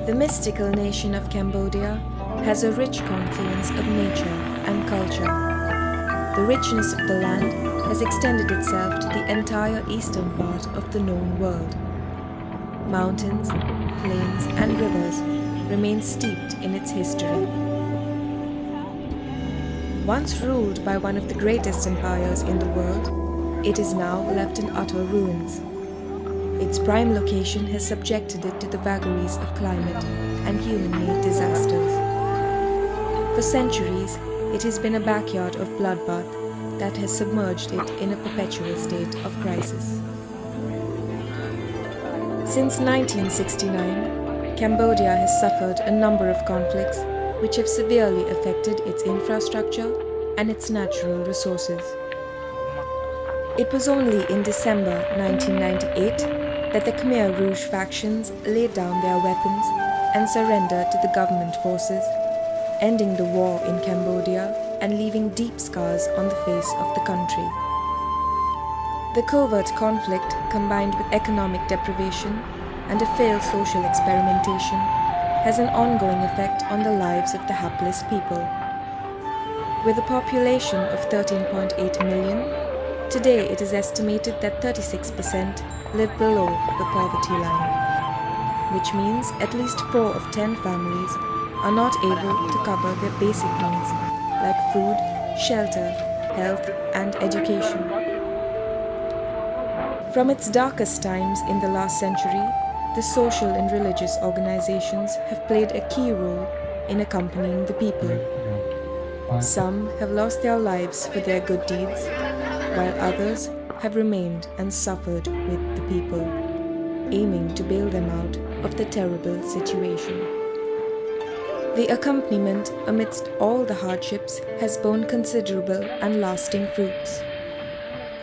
The mystical nation of Cambodia has a rich confluence of nature and culture. The richness of the land has extended itself to the entire eastern part of the known world. Mountains, plains, and rivers remain steeped in its history. Once ruled by one of the greatest empires in the world, it is now left in utter ruins. Its prime location has subjected it to the vagaries of climate and human-made disasters. For centuries, it has been a backyard of bloodbath that has submerged it in a perpetual state of crisis. Since 1969, Cambodia has suffered a number of conflicts which have severely affected its infrastructure and its natural resources. It was only in December 1998 that the Khmer Rouge factions laid down their weapons and surrendered to the government forces, ending the war in Cambodia and leaving deep scars on the face of the country. The covert conflict, combined with economic deprivation and a failed social experimentation, has an ongoing effect on the lives of the hapless people. With a population of 13.8 million, today it is estimated that 36% live below the poverty line, which means at least 4 of 10 families are not able to cover their basic needs like food, shelter, health, and education. From its darkest times in the last century, the social and religious organizations have played a key role in accompanying the people. Some have lost their lives for their good deeds, while others have remained and suffered with the people, aiming to bail them out of the terrible situation. The accompaniment amidst all the hardships has borne considerable and lasting fruits.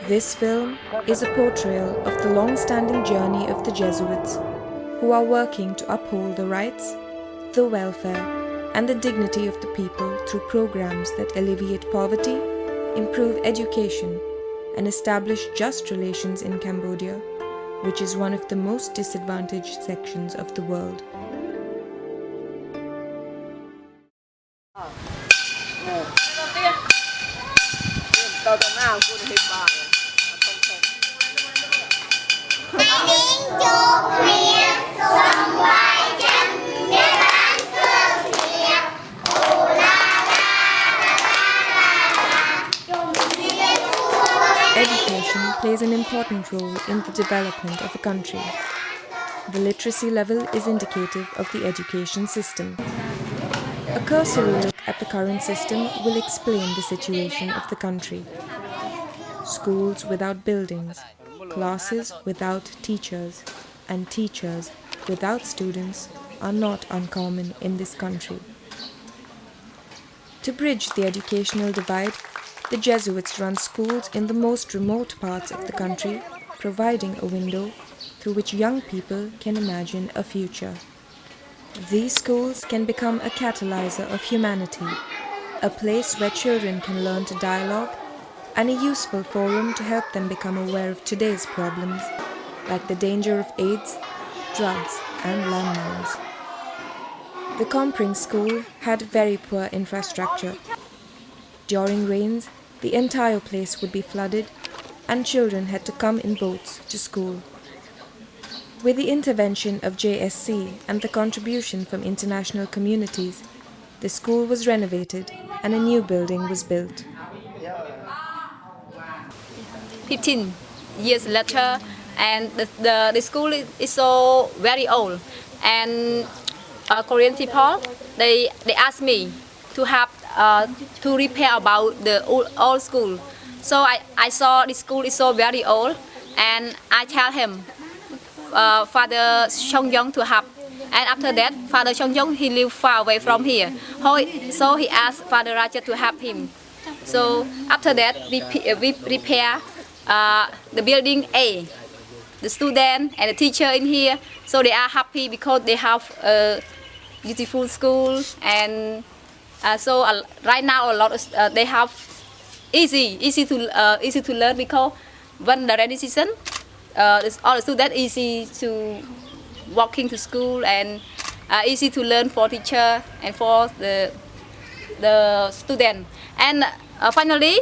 This film is a portrayal of the long-standing journey of the Jesuits, who are working to uphold the rights, the welfare, and the dignity of the people through programs that alleviate poverty, improve education, and establish just relations in Cambodia, which is one of the most disadvantaged sections of the world. Education plays an important role in the development of a country. The literacy level is indicative of the education system. A cursory look at the current system will explain the situation of the country. Schools without buildings, classes without teachers, and teachers without students are not uncommon in this country. To bridge the educational divide, the Jesuits run schools in the most remote parts of the country, providing a window through which young people can imagine a future. These schools can become a catalyzer of humanity, a place where children can learn to dialogue, and a useful forum to help them become aware of today's problems, like the danger of AIDS, drugs, and landmines. The Kompring school had very poor infrastructure. During rains, the entire place would be flooded, and children had to come in boats to school. With the intervention of JSC and the contribution from international communities, the school was renovated and a new building was built. 15 years later, and the school is so very old, and Korean people they asked me to have to repair about the old school. So I saw the school is so very old, and I tell him Father Chongyong to have. And after that, Father Chongyong he lived far away from here, so he asked Father Raja to help him. So after that, we repair the building A. The student and the teacher in here, so they are happy because they have a beautiful school, and so right now a lot of they have easy to learn, because when the rainy season, all the students easy to walking to school, and easy to learn for teacher and for the student. And finally,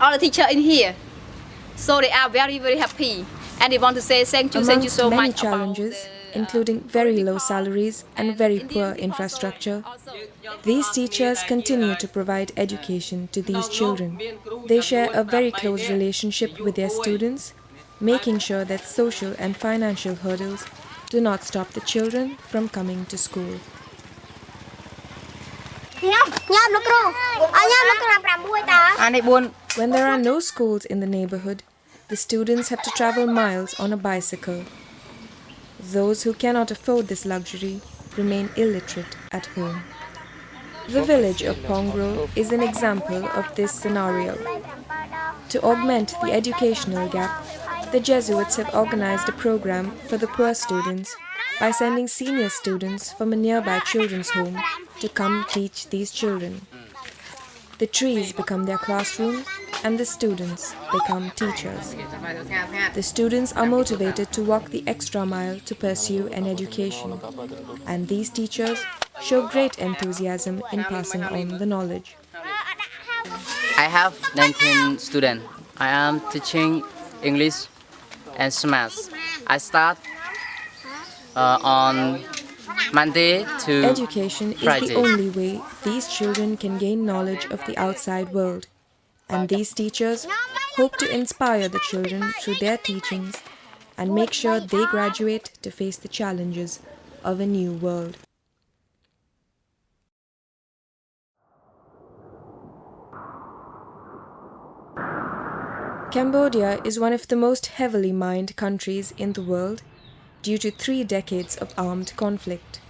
all the teacher in here, so they are very, very happy, and they want to say thank you Amongst so many much. challenges, including very low salaries and very poor infrastructure, these teachers continue to provide education to these children. They share a very close relationship with their students, making sure that social and financial hurdles do not stop the children from coming to school. When there are no schools in the neighborhood, the students have to travel miles on a bicycle. Those who cannot afford this luxury remain illiterate at home. The village of Pongro is an example of this scenario. To augment the educational gap, the Jesuits have organized a program for the poor students by sending senior students from a nearby children's home to come teach these children. The trees become their classroom and the students become teachers. The students are motivated to walk the extra mile to pursue an education, and these teachers show great enthusiasm in passing on the knowledge. I have 19 students. I am teaching English and Maths. I start on Monday to Education Friday. is the only way these children can gain knowledge of the outside world, and these teachers hope to inspire the children through their teachings and make sure they graduate to face the challenges of a new world. Cambodia is one of the most heavily mined countries in the world due to 3 decades of armed conflict.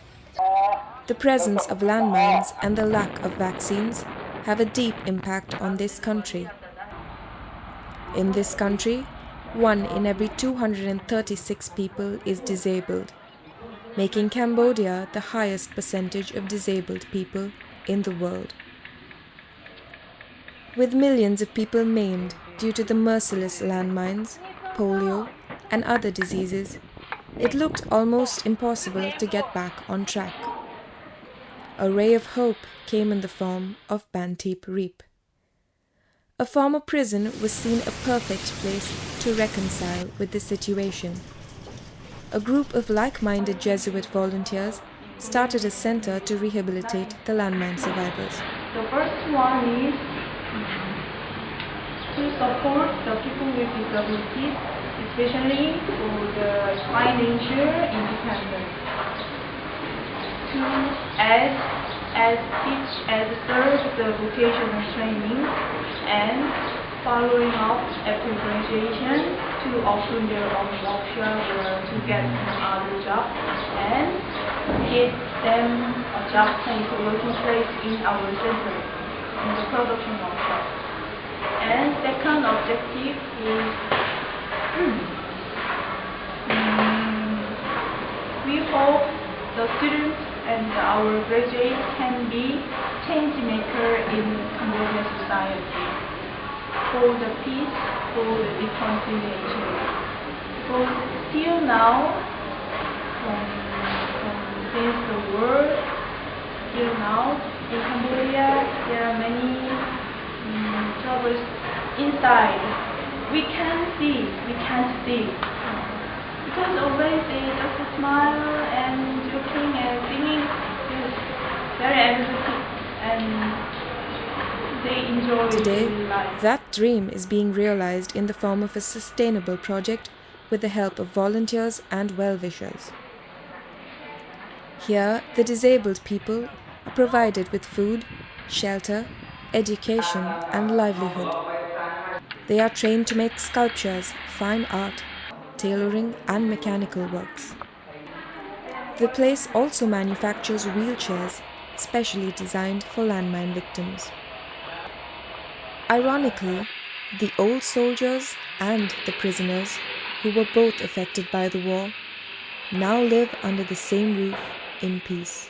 The presence of landmines and the lack of vaccines have a deep impact on this country. In this country, 1 in every 236 people is disabled, making Cambodia the highest percentage of disabled people in the world. With millions of people maimed due to the merciless landmines, polio, and other diseases, it looked almost impossible to get back on track. A ray of hope came in the form of Bantip Reap. A former prison was seen a perfect place to reconcile with the situation. A group of like-minded Jesuit volunteers started a center to rehabilitate the landmine survivors. The first one is to support the people with disabilities, especially for the financial independence. To serve the vocational training and following up after graduation to open their own workshop to get another job and get them a job place, a working place in our center, in the production workshop. And second objective is we hope the students and our graduates can be change maker in Cambodian society for the peace, for the reconciliation. Because still now, since the war, till now in Cambodia there are many troubles inside. We can't see. Because always they just smile and joking and singing is very energetic and they enjoy Today, daily life. that dream is being realized in the form of a sustainable project with the help of volunteers and well-wishers. Here, the disabled people are provided with food, shelter, education, and livelihood. They are trained to make sculptures, fine art, tailoring, and mechanical works. The place also manufactures wheelchairs specially designed for landmine victims. Ironically, the old soldiers and the prisoners, who were both affected by the war, now live under the same roof in peace.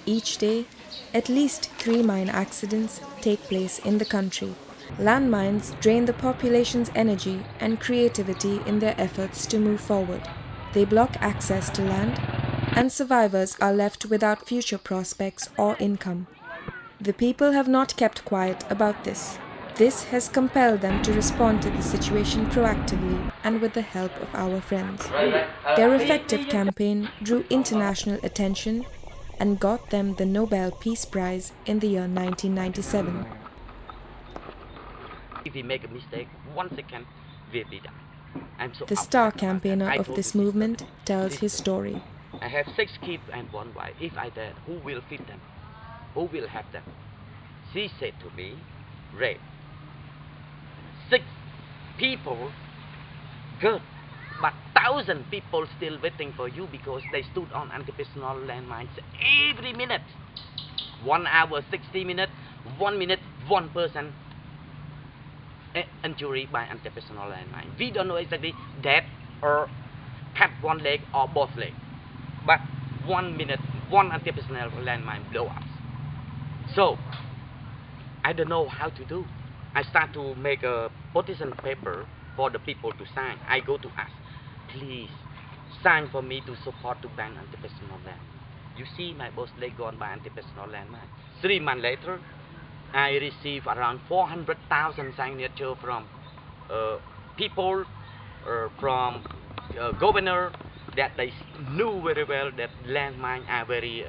Each day, at least 3 mine accidents take place in the country, Landmines drain the population's energy and creativity in their efforts to move forward. They block access to land, and survivors are left without future prospects or income. The people have not kept quiet about this. This has compelled them to respond to the situation proactively and with the help of our friends. Their effective campaign drew international attention and got them the Nobel Peace Prize in the year 1997. If we make a mistake, 1 second, we'll be done. The star campaigner of this movement tells his story. I have 6 kids and 1 wife. If I die, who will feed them? Who will have them? She said to me, Ray, 6 people, good, but 1,000 people still waiting for you because they stood on anti-personnel landmines every minute. 1 hour, 60 minutes, 1 minute, 1 person injury by anti-personnel landmine. We don't know exactly dead or cut 1 leg or both legs. But 1 minute, 1 anti-personnel landmine blow up. So, I don't know how to do. I start to make a petition paper for the people to sign. I go to ask, please sign for me to support to ban anti-personnel landmine. You see my both leg gone by anti-personnel landmine. 3 months later, I received around 400,000 signatures from people, from governor, that they knew very well that landmines are very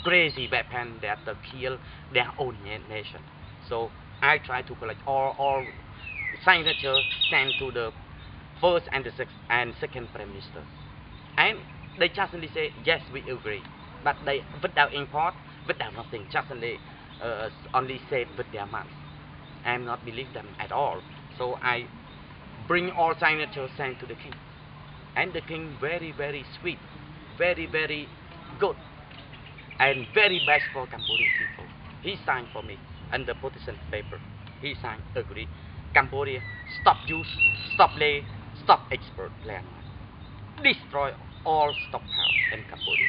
crazy weapon that kill their own nation. So I try to collect all signatures, send to the first and second prime minister, and they just only say yes, we agree, but they without import, without nothing, just only said with their mouth. I am not believe them at all. So I bring all signatures, sent to the king, and the king very sweet, very good, and very best for Cambodian people. He signed for me and the petition paper. He signed, agree. Cambodia, stop use, stop lay, stop export land, destroy all stockpile in Cambodia.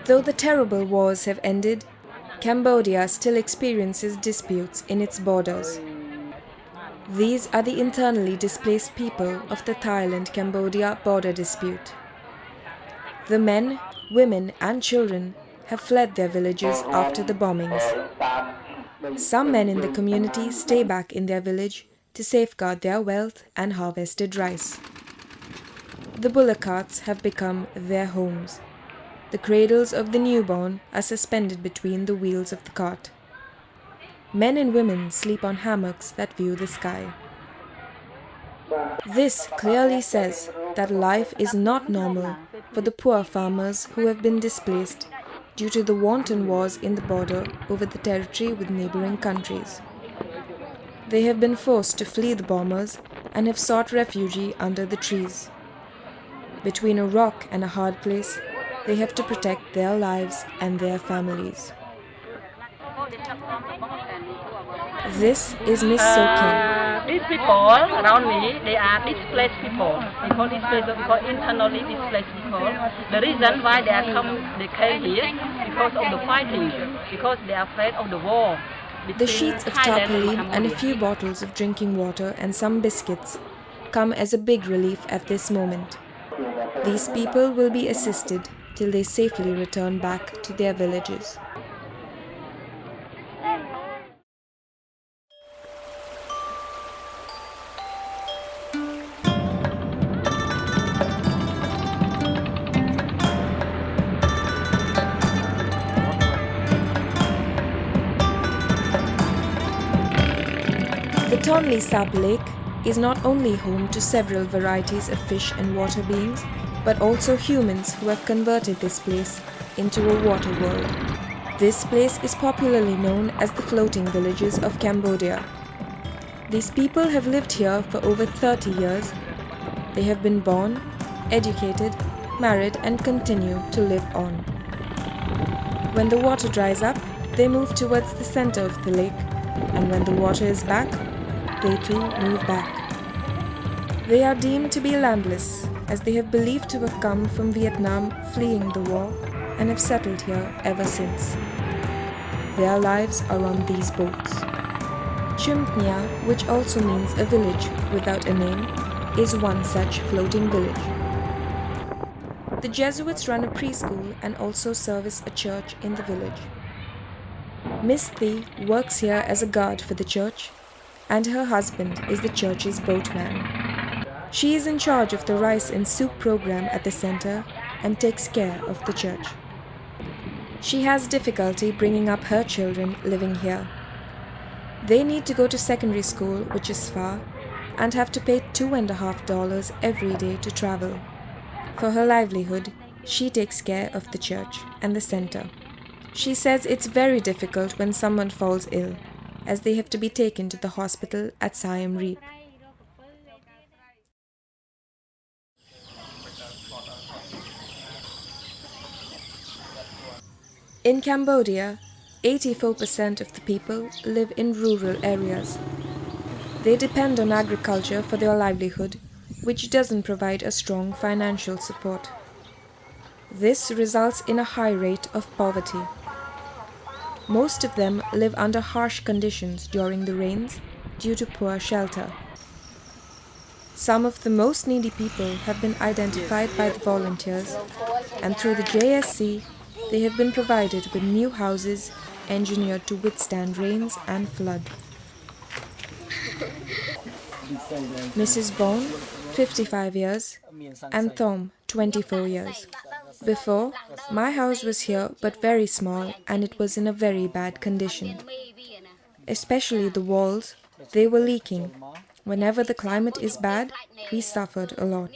Though the terrible wars have ended, Cambodia still experiences disputes in its borders. These are the internally displaced people of the Thailand-Cambodia border dispute. The men, women and children have fled their villages after the bombings. Some men in the community stay back in their village to safeguard their wealth and harvested rice. The bullock carts have become their homes. The cradles of the newborn are suspended between the wheels of the cart. Men and women sleep on hammocks that view the sky. This clearly says that life is not normal for the poor farmers who have been displaced due to the wanton wars in the border over the territory with neighboring countries. They have been forced to flee the bombers and have sought refuge under the trees. Between a rock and a hard place, they have to protect their lives and their families. This is Miss So King. These people around me, they are displaced people. Because internally displaced people. The reason why they came here because of the fighting, because they are afraid of the war. The sheets of tarpaulin and a few bottles of drinking water and some biscuits come as a big relief at this moment. These people will be assisted till they safely return back to their villages. The Tonle Sap Lake is not only home to several varieties of fish and water beings, but also humans who have converted this place into a water world. This place is popularly known as the floating villages of Cambodia. These people have lived here for over 30 years. They have been born, educated, married and continue to live on. When the water dries up, they move towards the center of the lake, and when the water is back, they too move back. They are deemed to be landless, as they have believed to have come from Vietnam fleeing the war and have settled here ever since. Their lives are on these boats. Chumtnia, which also means a village without a name, is one such floating village. The Jesuits run a preschool and also service a church in the village. Miss Thi works here as a guard for the church, and her husband is the church's boatman. She is in charge of the rice and soup program at the center and takes care of the church. She has difficulty bringing up her children living here. They need to go to secondary school, which is far, and have to pay $2.50 every day to travel. For her livelihood, she takes care of the church and the center. She says it's very difficult when someone falls ill, as they have to be taken to the hospital at Siam Reap. In Cambodia, 84% of the people live in rural areas. They depend on agriculture for their livelihood, which doesn't provide a strong financial support. This results in a high rate of poverty. Most of them live under harsh conditions during the rains due to poor shelter. Some of the most needy people have been identified by the volunteers, and through the JSC, they have been provided with new houses engineered to withstand rains and flood. Mrs. Bone, 55 years, and Thom, 24 years. Before, my house was here but very small and it was in a very bad condition. Especially the walls, they were leaking. Whenever the climate is bad, we suffered a lot.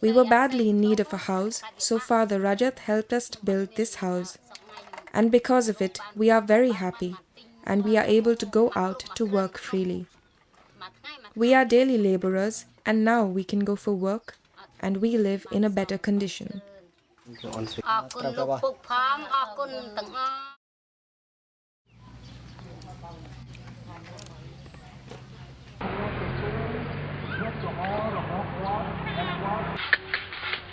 We were badly in need of a house, so Father Rajat helped us to build this house. And because of it, we are very happy and we are able to go out to work freely. We are daily laborers and now we can go for work and we live in a better condition.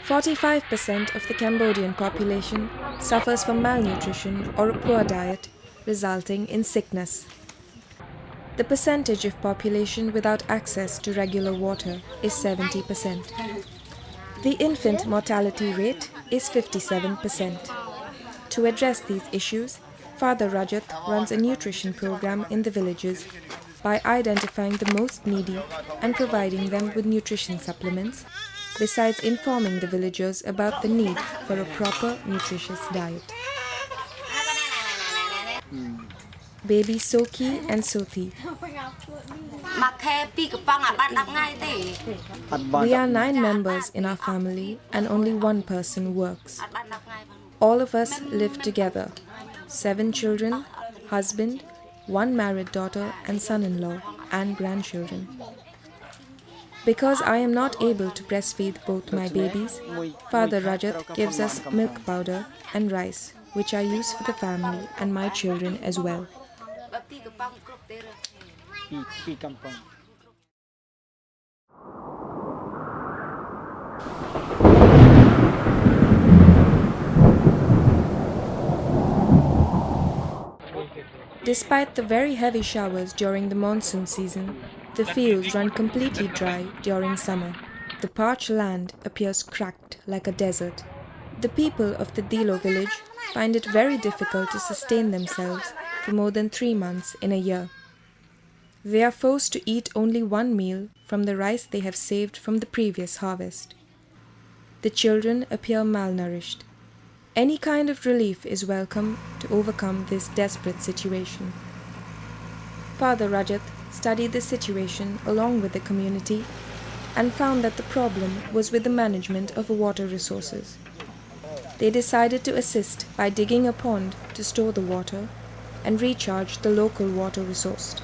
"45% of the Cambodian population suffers from malnutrition or a poor diet, resulting in sickness. The percentage of population without access to regular water is 70%. The infant mortality rate is 57%. To address these issues, Father Rajat runs a nutrition program in the villages by identifying the most needy and providing them with nutrition supplements, besides informing the villagers about the need for a proper nutritious diet. Baby Soki and Sothi. We are 9 members in our family and only one person works. All of us live together. 7 children, husband, 1 married daughter and son-in-law and grandchildren. Because I am not able to breastfeed both my babies, Father Rajat gives us milk powder and rice, which I use for the family and my children as well. Despite the very heavy showers during the monsoon season, the fields run completely dry during summer. The parched land appears cracked like a desert. The people of the Dilo village find it very difficult to sustain themselves for more than 3 months in a year. They are forced to eat only 1 meal from the rice they have saved from the previous harvest. The children appear malnourished. Any kind of relief is welcome to overcome this desperate situation. Father Rajat studied the situation along with the community and found that the problem was with the management of water resources. They decided to assist by digging a pond to store the water and recharge the local water resource.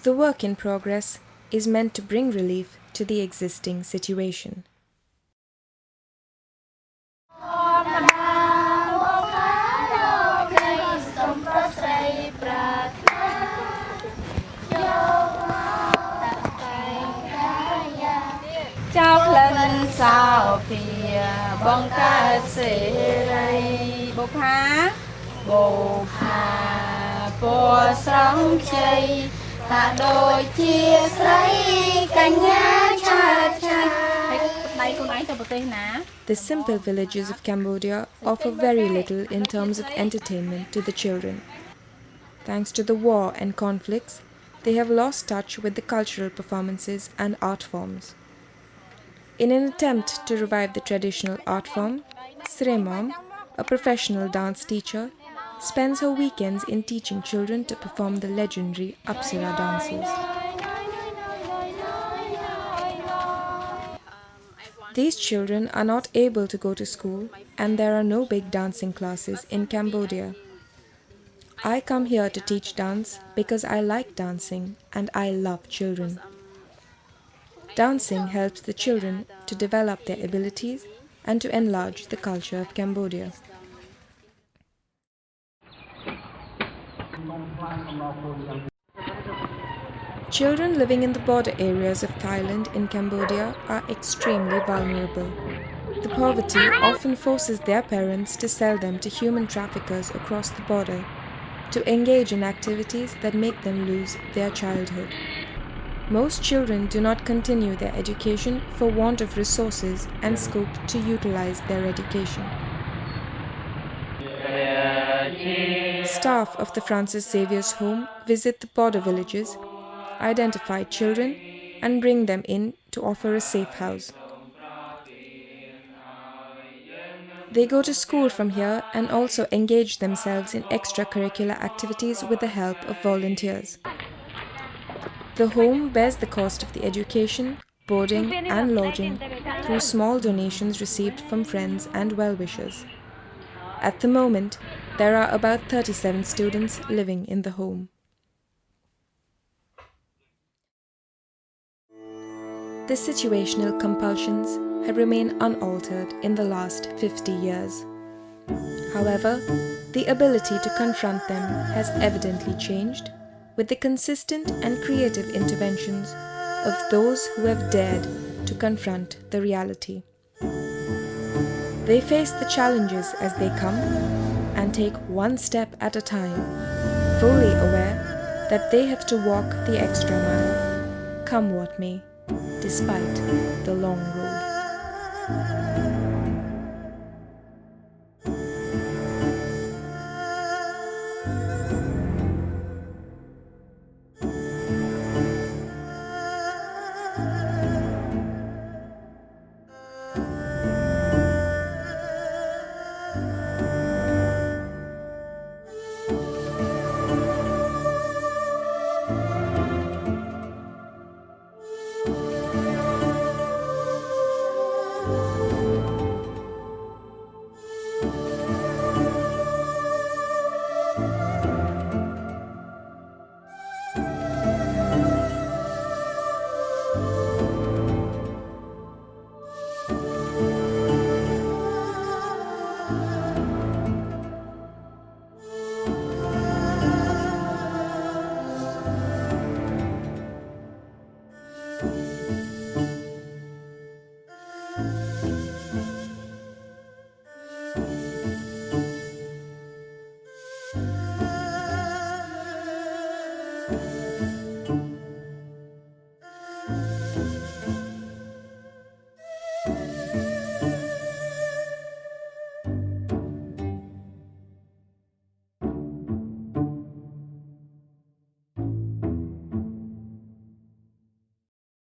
The work in progress is meant to bring relief to the existing situation. Yo ចោលក្លិនសោភាបង្កើតសេរីបុផាបុផាពណ៌ស្រង់ខ្ចីថាដូចជាស្រីកញ្ញាឆើតឆាយហើយដៃខ្លួនឯងទៅប្រទេសណា The simple villages of Cambodia offer very little in terms of entertainment to the children. Thanks to the war and conflicts, they have lost touch with the cultural performances and art forms. In an attempt to revive the traditional art form, Sremom, a professional dance teacher, spends her weekends in teaching children to perform the legendary Apsara dances. These children are not able to go to school, and there are no big dancing classes in Cambodia. I come here to teach dance because I like dancing and I love children. Dancing helps the children to develop their abilities and to enlarge the culture of Cambodia. Children living in the border areas of Thailand and Cambodia are extremely vulnerable. The poverty often forces their parents to sell them to human traffickers across the border, to engage in activities that make them lose their childhood. Most children do not continue their education for want of resources and scope to utilize their education. Staff of the Francis Xavier's Home visit the border villages, identify children, and bring them in to offer a safe house. They go to school from here and also engage themselves in extracurricular activities with the help of volunteers. The home bears the cost of the education, boarding, and lodging through small donations received from friends and well-wishers. At the moment, there are about 37 students living in the home. The situational compulsions have remained unaltered in the last 50 years. However, the ability to confront them has evidently changed with the consistent and creative interventions of those who have dared to confront the reality. They face the challenges as they come and take one step at a time, fully aware that they have to walk the extra mile, come what may, despite the long road.